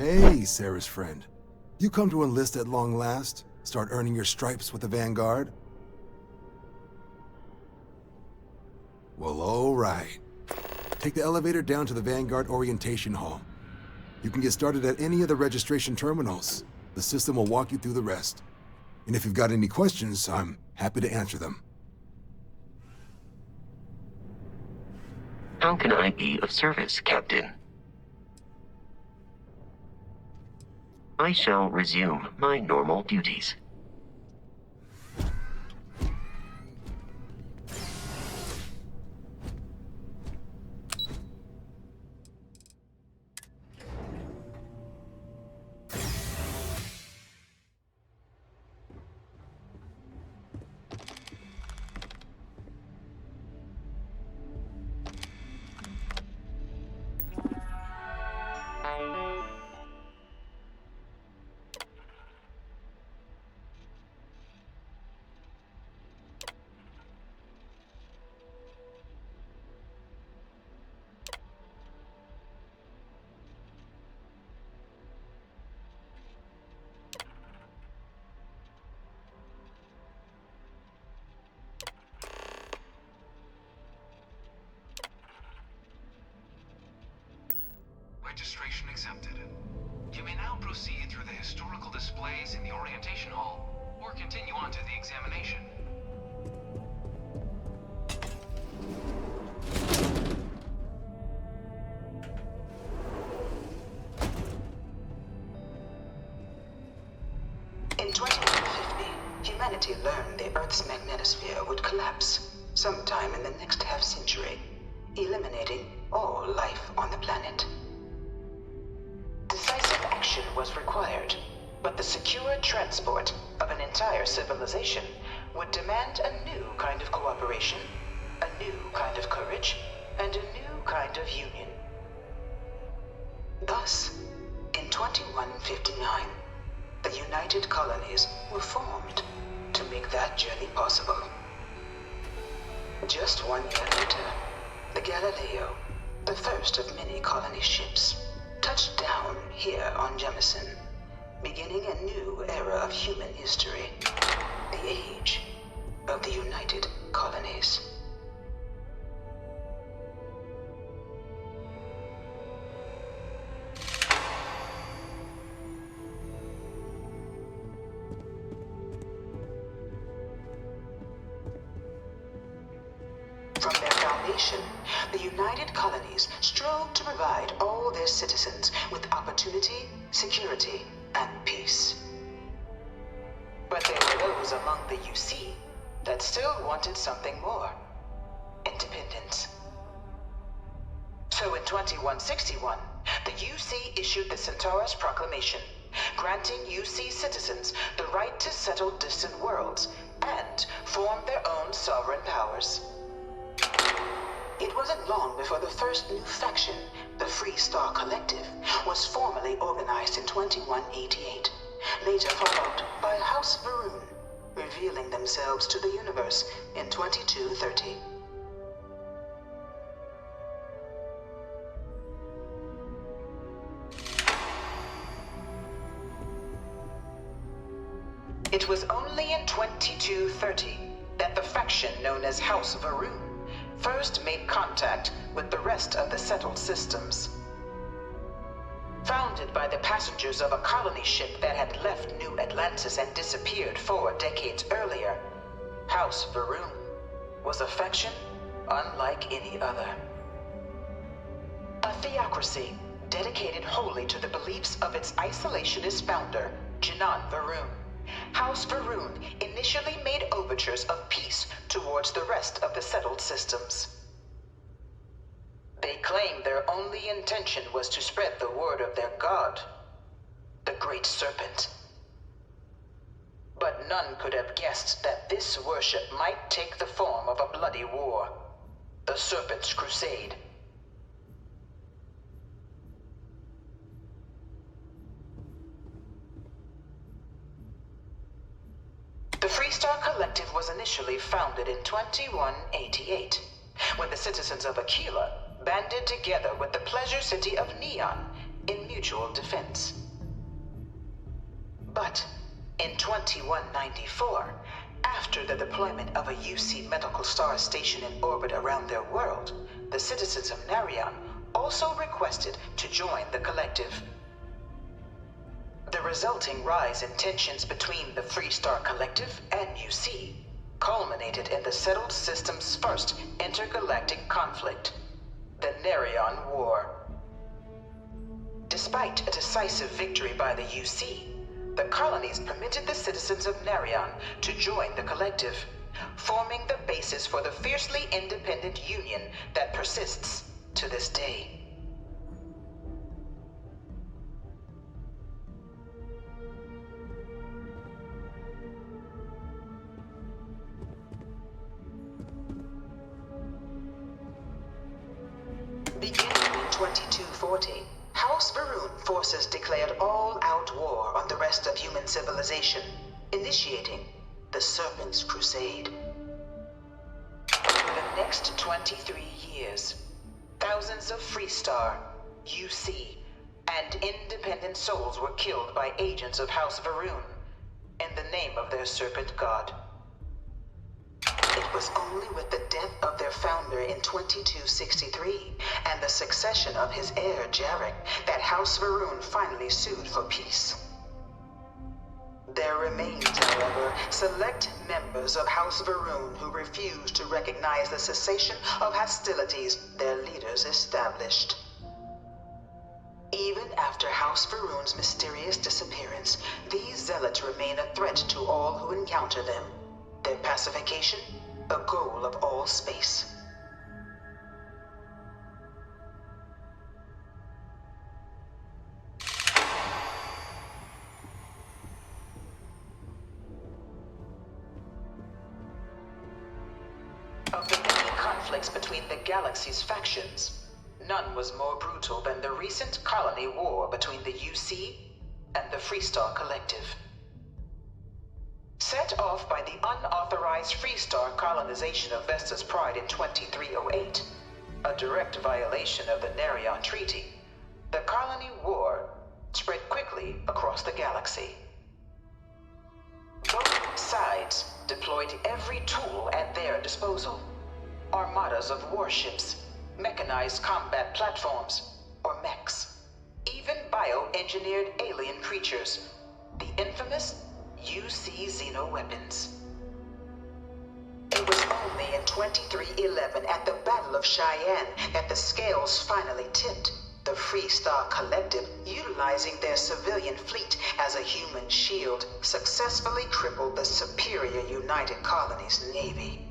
Hey, Sarah's friend. You come to enlist at long last? Start earning your stripes with the Vanguard? Well, all right. Take the elevator down to the Vanguard Orientation Hall. You can get started at any of the registration terminals. The system will walk you through the rest. And if you've got any questions, I'm happy to answer them. How can I be of service, Captain? I shall resume my normal duties. Registration accepted. You may now proceed through the historical displays in the orientation hall, or continue on to the examination. In 2150, humanity learned the Earth's magnetosphere would collapse sometime in the next half-century, eliminating all life on the planet. Decisive action was required, but the secure transport of an entire civilization would demand a new kind of cooperation, a new kind of courage, and a new kind of union. Thus, in 2159, the United Colonies were formed to make that journey possible. Just 1 year later, the Galileo, the first of many colony ships, touched down here on Jemison, beginning a new era of human history, the age of the United Colonies. From their foundation, the United Colonies strove to provide all their citizens with opportunity, security, and peace. But there were those among the UC that still wanted something more: independence. So in 2161, the UC issued the Centaurus Proclamation, granting UC citizens the right to settle distant worlds and form their own sovereign powers. It wasn't long before the first new faction, the Free Star Collective, was formally organized in 2188, later followed by House Varun, revealing themselves to the universe in 2230. It was only in 2230 that the faction known as House Varun first made contact with the rest of the settled systems. Founded by the passengers of a colony ship that had left New Atlantis and disappeared 4 decades earlier, House Varun was a faction unlike any other. A theocracy dedicated wholly to the beliefs of its isolationist founder, Janan Varun. House Varun initially made overtures of peace towards the rest of the settled systems. They claimed their only intention was to spread the word of their god, the Great Serpent. But none could have guessed that this worship might take the form of a bloody war, the Serpent's Crusade. The Free Star Collective was initially founded in 2188, when the citizens of Aquila banded together with the pleasure city of Neon in mutual defense. But in 2194, after the deployment of a UC medical star station in orbit around their world, the citizens of Narion also requested to join the collective. The resulting rise in tensions between the Freestar Collective and UC culminated in the settled system's first intergalactic conflict, the Narion War. Despite a decisive victory by the UC, the colonies permitted the citizens of Narion to join the collective, forming the basis for the fiercely independent union that persists to this day. Beginning in 2240, House Varun forces declared all-out war on the rest of human civilization, initiating the Serpent's Crusade. For the next 23 years, thousands of Freestar, UC, and independent souls were killed by agents of House Varun in the name of their Serpent God. It was only with the death of their founder in 2263 and the succession of his heir, Jarek, that House Varun finally sued for peace. There remained, however, select members of House Varun who refused to recognize the cessation of hostilities their leaders established. Even after House Varun's mysterious disappearance, these zealots remain a threat to all who encounter them. Their pacification, a goal of all space. Of the many conflicts between the galaxy's factions, none was more brutal than the recent colony war between the UC and the Freestar Collective. Set off by the unauthorized Freestar colonization of Vesta's Pride in 2308, a direct violation of the Narion Treaty, the colony war spread quickly across the galaxy. Both sides deployed every tool at their disposal. Armadas of warships, mechanized combat platforms, or mechs, even bioengineered alien creatures, the infamous UC xeno-weapons. It was only in 2311 at the Battle of Cheyenne that the scales finally tipped, the Freestar Collective, utilizing their civilian fleet as a human shield, successfully crippled the superior United Colonies Navy.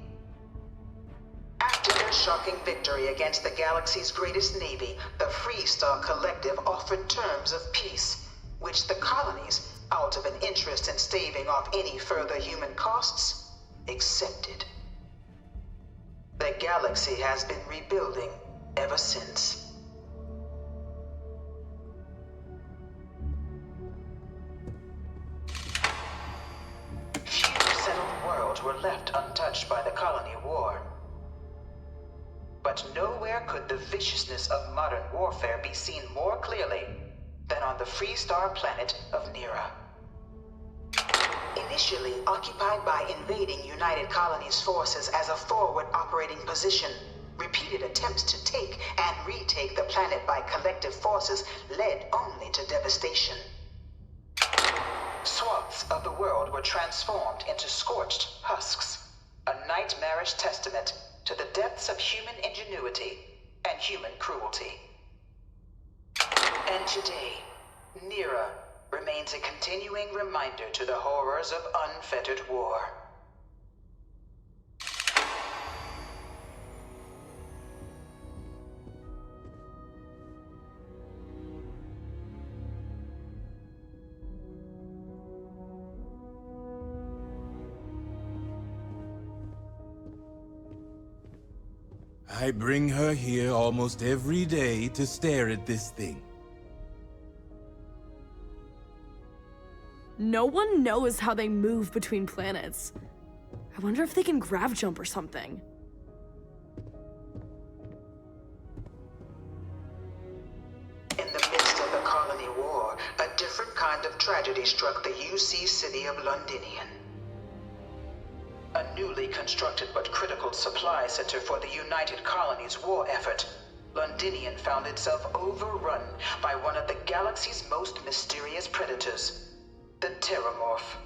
After their shocking victory against the galaxy's greatest navy, the Freestar Collective offered terms of peace, which the colonies, out of an interest in staving off any further human costs, accepted. The galaxy has been rebuilding ever since. Few settled worlds were left untouched by the colony war. But nowhere could the viciousness of modern warfare be seen more clearly than on the Freestar planet of Nira. Initially occupied by invading United Colonies forces as a forward operating position, repeated attempts to take and retake the planet by collective forces led only to devastation. Swaths of the world were transformed into scorched husks, a nightmarish testament to the depths of human ingenuity and human cruelty. And today, Nira remains a continuing reminder to the horrors of unfettered war. I bring her here almost every day to stare at this thing. No one knows how they move between planets. I wonder if they can grav jump or something. In the midst of the struck the UC city of Londinian. A newly constructed but critical supply center for the United Colonies' war effort, Londinian found itself overrun by one of the galaxy's most mysterious predators, the Terramorph.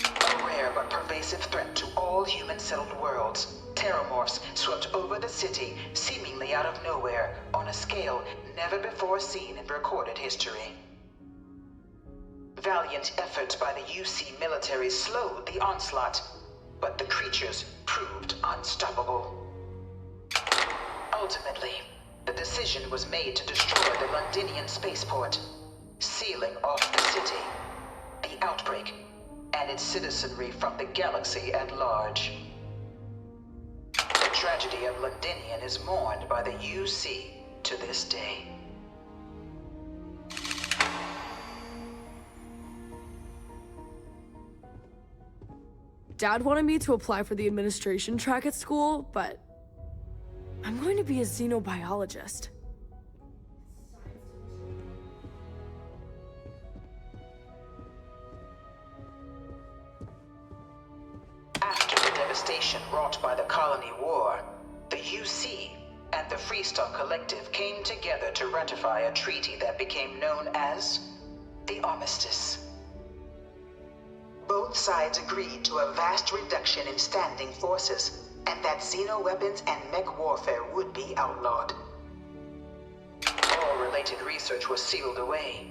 A rare but pervasive threat to all human-settled worlds, Terramorphs swept over the city, seemingly out of nowhere, on a scale never before seen in recorded history. Valiant efforts by the UC military slowed the onslaught, but the creatures proved unstoppable. Ultimately, the decision was made to destroy the Londinian spaceport, sealing off the city, the outbreak, and its citizenry from the galaxy at large. The tragedy of Londinian is mourned by the UC to this day. Dad wanted me to apply for the administration track at school, but I'm going to be a xenobiologist. After the devastation wrought by the Colony War, the UC and the Freestock Collective came together to ratify a treaty that became known as the Armistice. Both sides agreed to a vast reduction in standing forces, and that xeno-weapons and mech warfare would be outlawed. All related research was sealed away,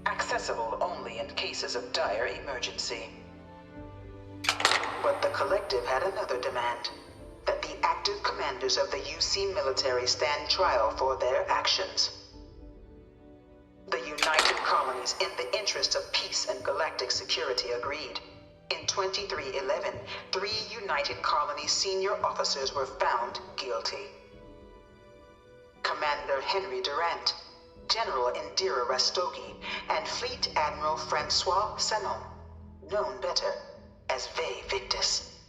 accessible only in cases of dire emergency. But the Collective had another demand, that the active commanders of the UC military stand trial for their actions. The United Colonies, in the interest of peace and galactic security, agreed. In 2311, 3 United Colonies senior officers were found guilty. Commander Henry Durant, General Indira Rastogi, and Fleet Admiral Francois Sanon, known better as Ve Victus.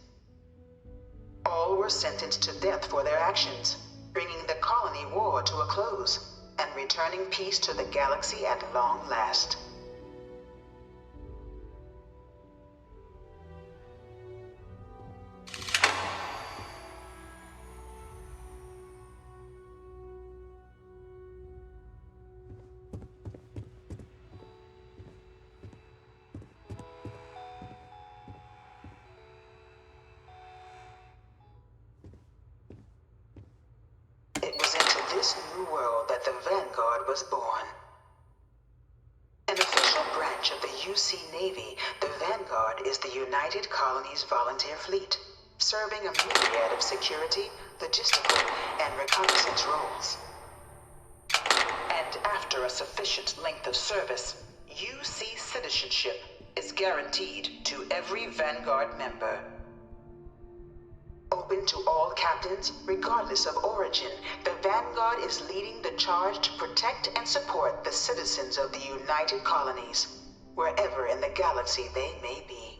All were sentenced to death for their actions, bringing the colony war to a close and returning peace to the galaxy at long last. It was into this new world that the Vanguard was born. An official branch of the UC Navy, the Vanguard is the United Colonies Volunteer Fleet, serving a myriad of security, logistical, and reconnaissance roles. And after a sufficient length of service, UC citizenship is guaranteed to every Vanguard member. Open to all captains, regardless of origin, the Vanguard is leading the charge to protect and support the citizens of the United Colonies, wherever in the galaxy they may be.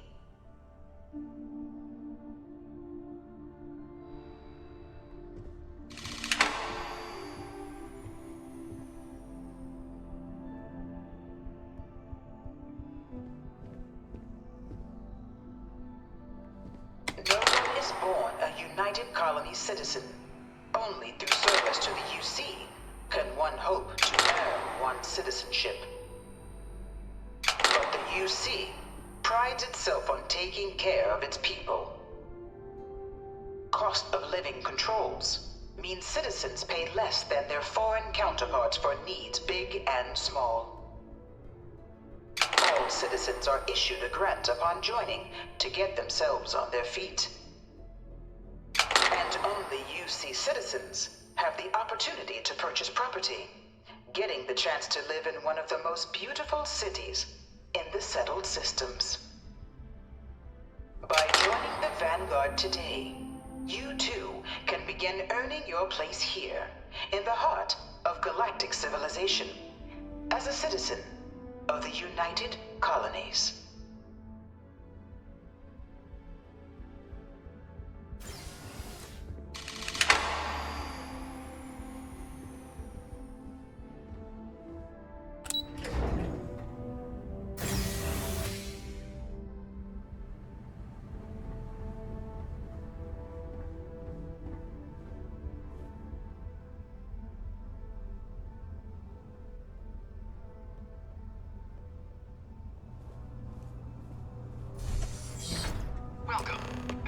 No one is born a United Colonies citizen. Only through service to the UC can one hope to earn one's citizenship. But the UC prides itself on taking care of its people. Cost of living controls mean citizens pay less than their foreign counterparts for needs big and small. All citizens are issued a grant upon joining to get themselves on their feet. And only UC citizens have the opportunity to purchase property, getting the chance to live in one of the most beautiful cities in the settled systems. By joining the Vanguard today, you too can begin earning your place here, in the heart of galactic civilization, as a citizen of the United Colonies.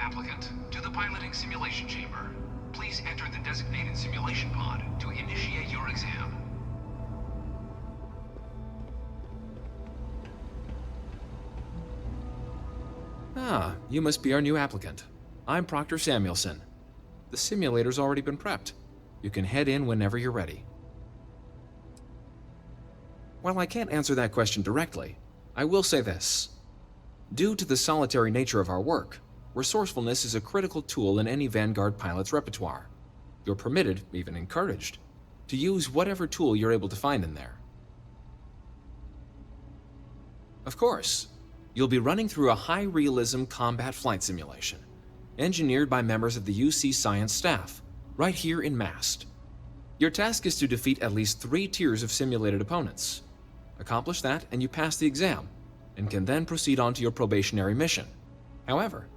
Applicant, to the piloting simulation chamber. Please enter the designated simulation pod to initiate your exam. Ah, you must be our new applicant. I'm Proctor Samuelson. The simulator's already been prepped. You can head in whenever you're ready. While I can't answer that question directly, I will say this. Due to the solitary nature of our work, resourcefulness is a critical tool in any Vanguard pilot's repertoire. You're permitted, even encouraged, to use whatever tool you're able to find in there. Of course, you'll be running through a high-realism combat flight simulation, engineered by members of the UC Science staff, right here in Mast. Your task is to defeat at least 3 tiers of simulated opponents. Accomplish that and you pass the exam, and can then proceed on to your probationary mission. However,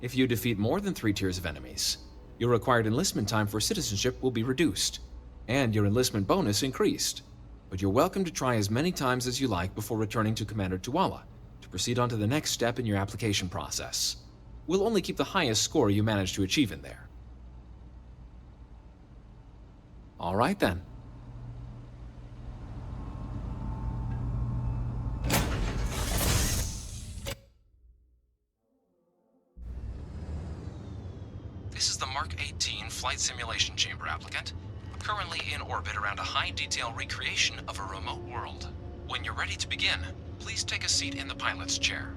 if you defeat more than 3 tiers of enemies, your required enlistment time for citizenship will be reduced, and your enlistment bonus increased. But you're welcome to try as many times as you like before returning to Commander Tuala to proceed on to the next step in your application process. We'll only keep the highest score you manage to achieve in there. All right then. This is the Mark 18 Flight Simulation Chamber applicant, currently in orbit around a high-detail recreation of a remote world. When you're ready to begin, please take a seat in the pilot's chair.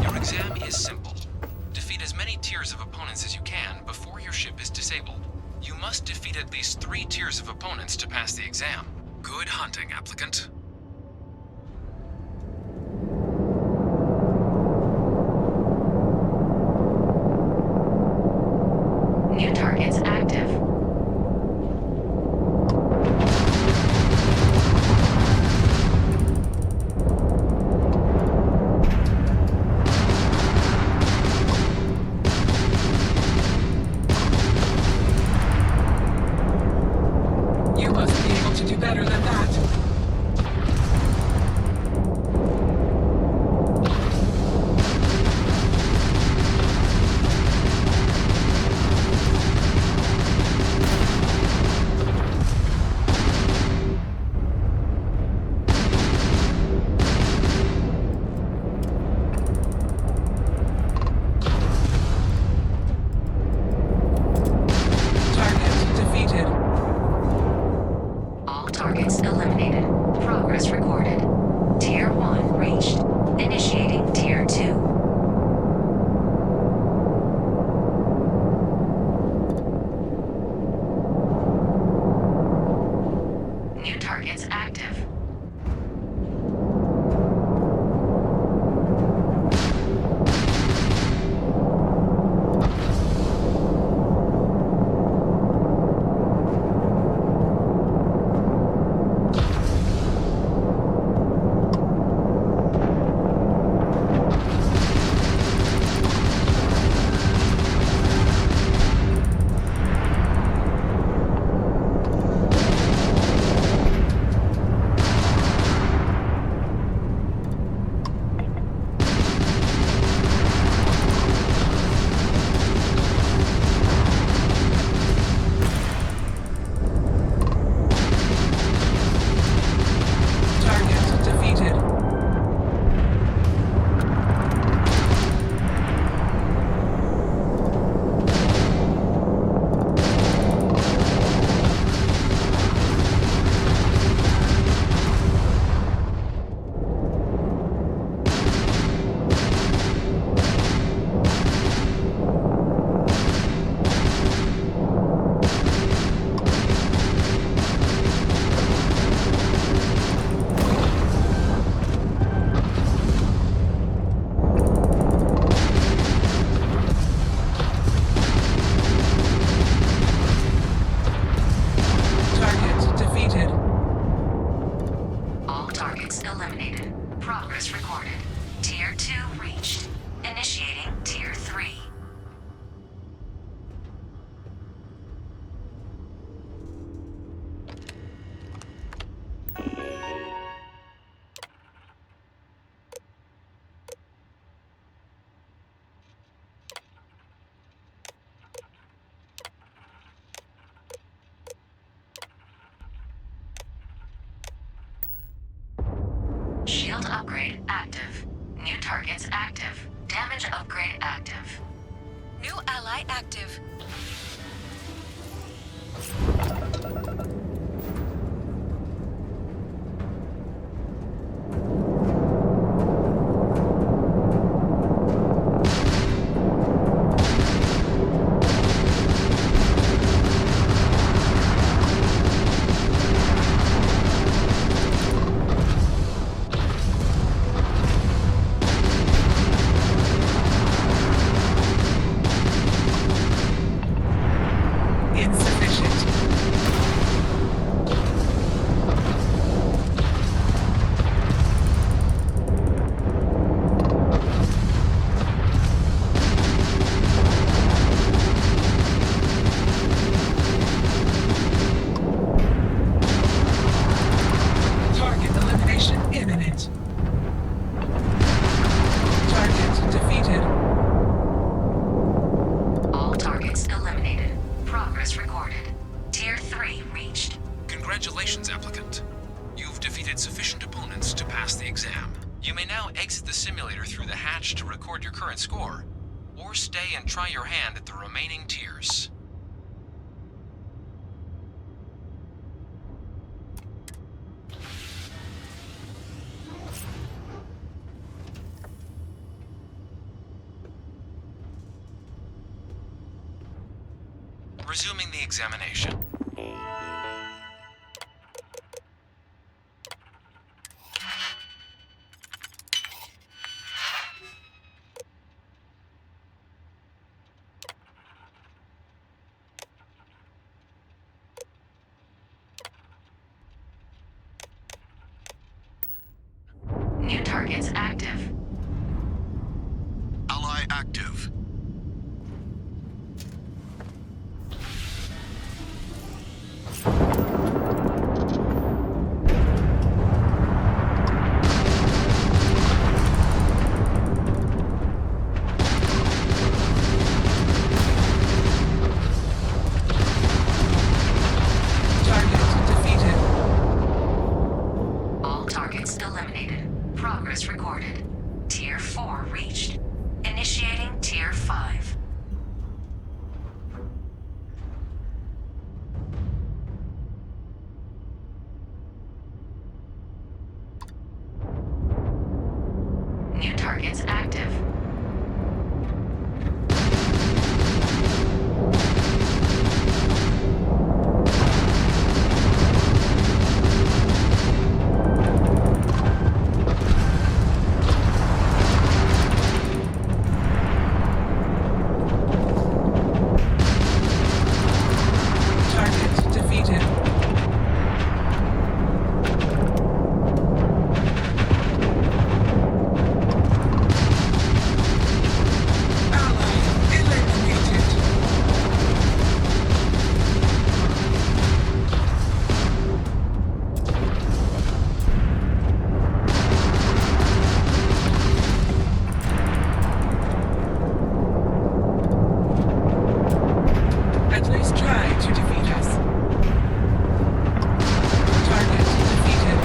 Your exam is simple. Defeat as many tiers of opponents as you can before your ship is disabled. You must defeat at least 3 tiers of opponents to pass the exam. Good hunting, applicant. New targets active. You must be able to do better than that. Tier 2 reached. Initiating Tier 3. Shield upgrade active. New targets active. Damage upgrade active. New ally active. Congratulations, applicant. You've defeated sufficient opponents to pass the exam. You may now exit the simulator through the hatch to record your current score, or stay and try your hand at the remaining tiers. Resuming the examination. New targets active. Ally active. All targets eliminated. Progress recorded. Tier 4 reached. Initiating Tier 5. New targets active. At least try to defeat us. Target defeated.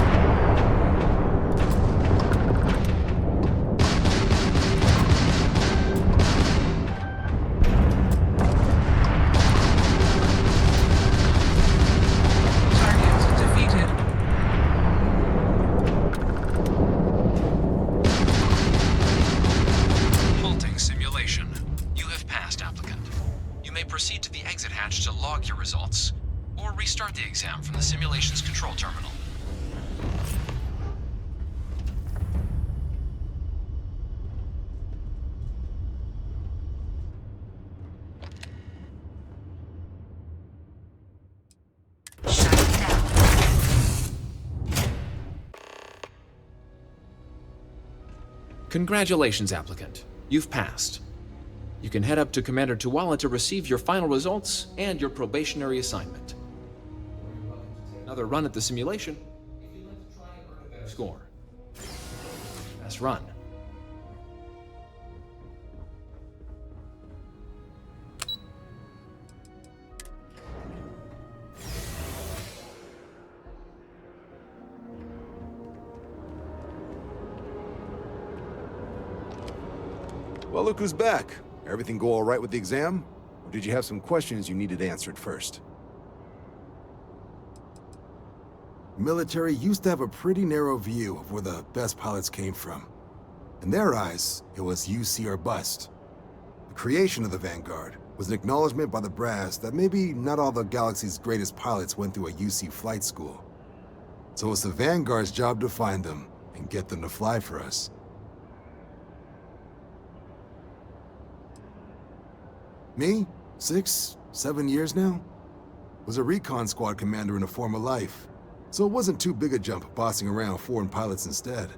Target defeated. Halting simulation. You have passed, applicant. You may proceed to the exit hatch to log your results, or restart the exam from the simulation's control terminal. Shut down. Congratulations, applicant. You've passed. You can head up to Commander Tuala to receive your final results and your probationary assignment. Another run at the simulation if you'd like to try and earn a better score. Best run. Well, look who's back. Everything go all right with the exam? Or did you have some questions you needed answered first? Military used to have a pretty narrow view of where the best pilots came from. In their eyes, it was UC or bust. The creation of the Vanguard was an acknowledgement by the brass that maybe not all the galaxy's greatest pilots went through a UC flight school. So it's the Vanguard's job to find them and get them to fly for us. Me? 6, 7 years now? Was a recon squad commander in a former life, so it wasn't too big a jump bossing around foreign pilots instead.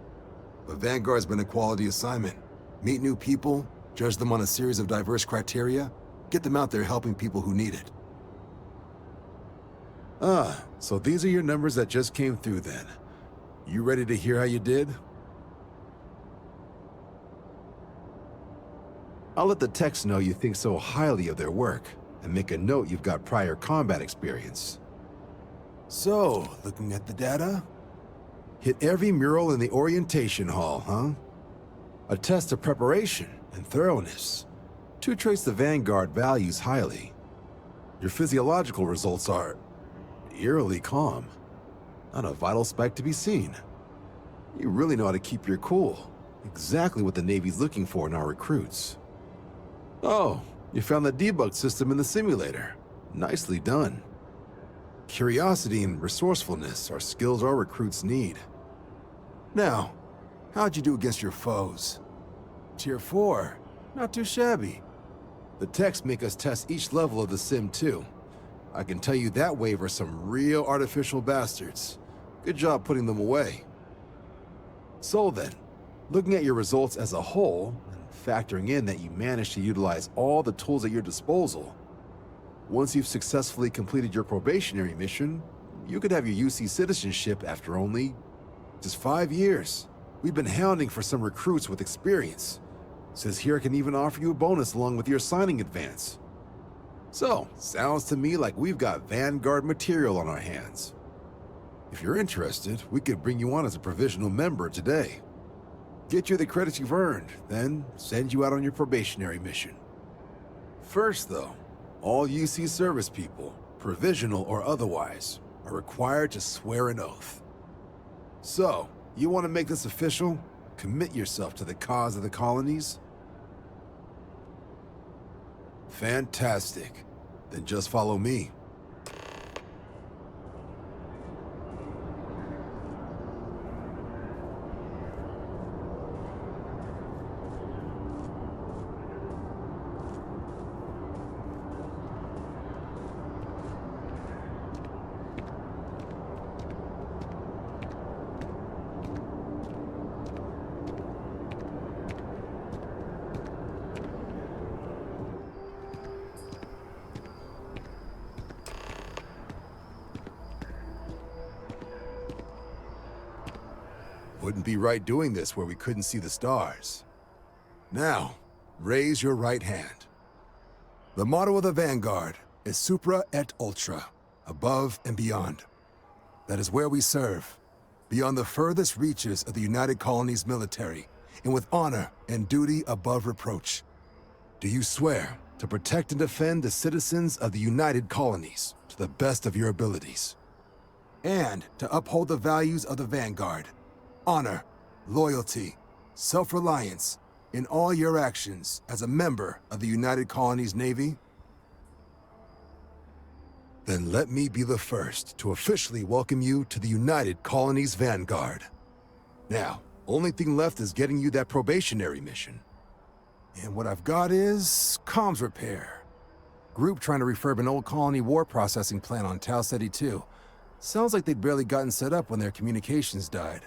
But Vanguard's been a quality assignment. Meet new people, judge them on a series of diverse criteria, get them out there helping people who need it. Ah, so these are your numbers that just came through then. You ready to hear how you did? I'll let the techs know you think so highly of their work, and make a note you've got prior combat experience. So, looking at the data? Hit every mural in the orientation hall, huh? A test of preparation and thoroughness. Two traits the Vanguard values highly. Your physiological results are eerily calm. Not a vital spike to be seen. You really know how to keep your cool. Exactly what the Navy's looking for in our recruits. Oh, you found the debug system in the simulator. Nicely done. Curiosity and resourcefulness are skills our recruits need. Now, how'd you do against your foes? Tier 4, not too shabby. The techs make us test each level of the sim too. I can tell you that wave are some real artificial bastards. Good job putting them away. So then, looking at your results as a whole, factoring in that you managed to utilize all the tools at your disposal. Once you've successfully completed your probationary mission, you could have your UC citizenship after only just 5 years. We've been hounding for some recruits with experience. Says here I can even offer you a bonus along with your signing advance. So, sounds to me like we've got Vanguard material on our hands. If you're interested, we could bring you on as a provisional member today. Get you the credits you've earned, then send you out on your probationary mission. First, though, all UC service people, provisional or otherwise, are required to swear an oath. So, you want to make this official? Commit yourself to the cause of the colonies? Fantastic. Then just follow me. Wouldn't be right doing this where we couldn't see the stars. Now, raise your right hand. The motto of the Vanguard is Supra et Ultra, above and beyond. That is where we serve, beyond the furthest reaches of the United Colonies military, and with honor and duty above reproach. Do you swear to protect and defend the citizens of the United Colonies to the best of your abilities? And to uphold the values of the Vanguard, honor, loyalty, self-reliance in all your actions as a member of the United Colonies Navy? Then let me be the first to officially welcome you to the United Colonies Vanguard. Now, only thing left is getting you that probationary mission. And what I've got is comms repair. Group trying to refurb an old colony war processing plant on Tau Ceti 2. Sounds like they'd barely gotten set up when their communications died.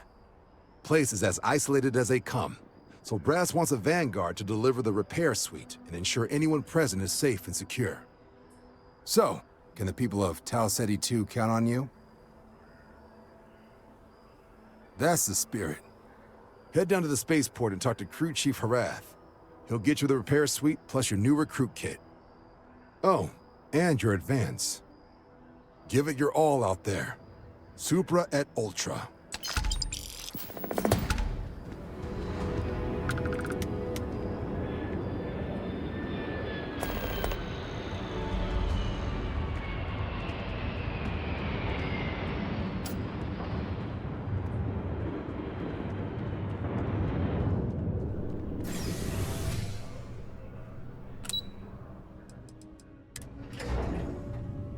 Place is as isolated as they come. So Brass wants a Vanguard to deliver the repair suite and ensure anyone present is safe and secure. So, can the people of Tau Ceti 2 count on you? That's the spirit. Head down to the spaceport and talk to Crew Chief Harath. He'll get you the repair suite plus your new recruit kit. Oh, and your advance. Give it your all out there. Supra et Ultra.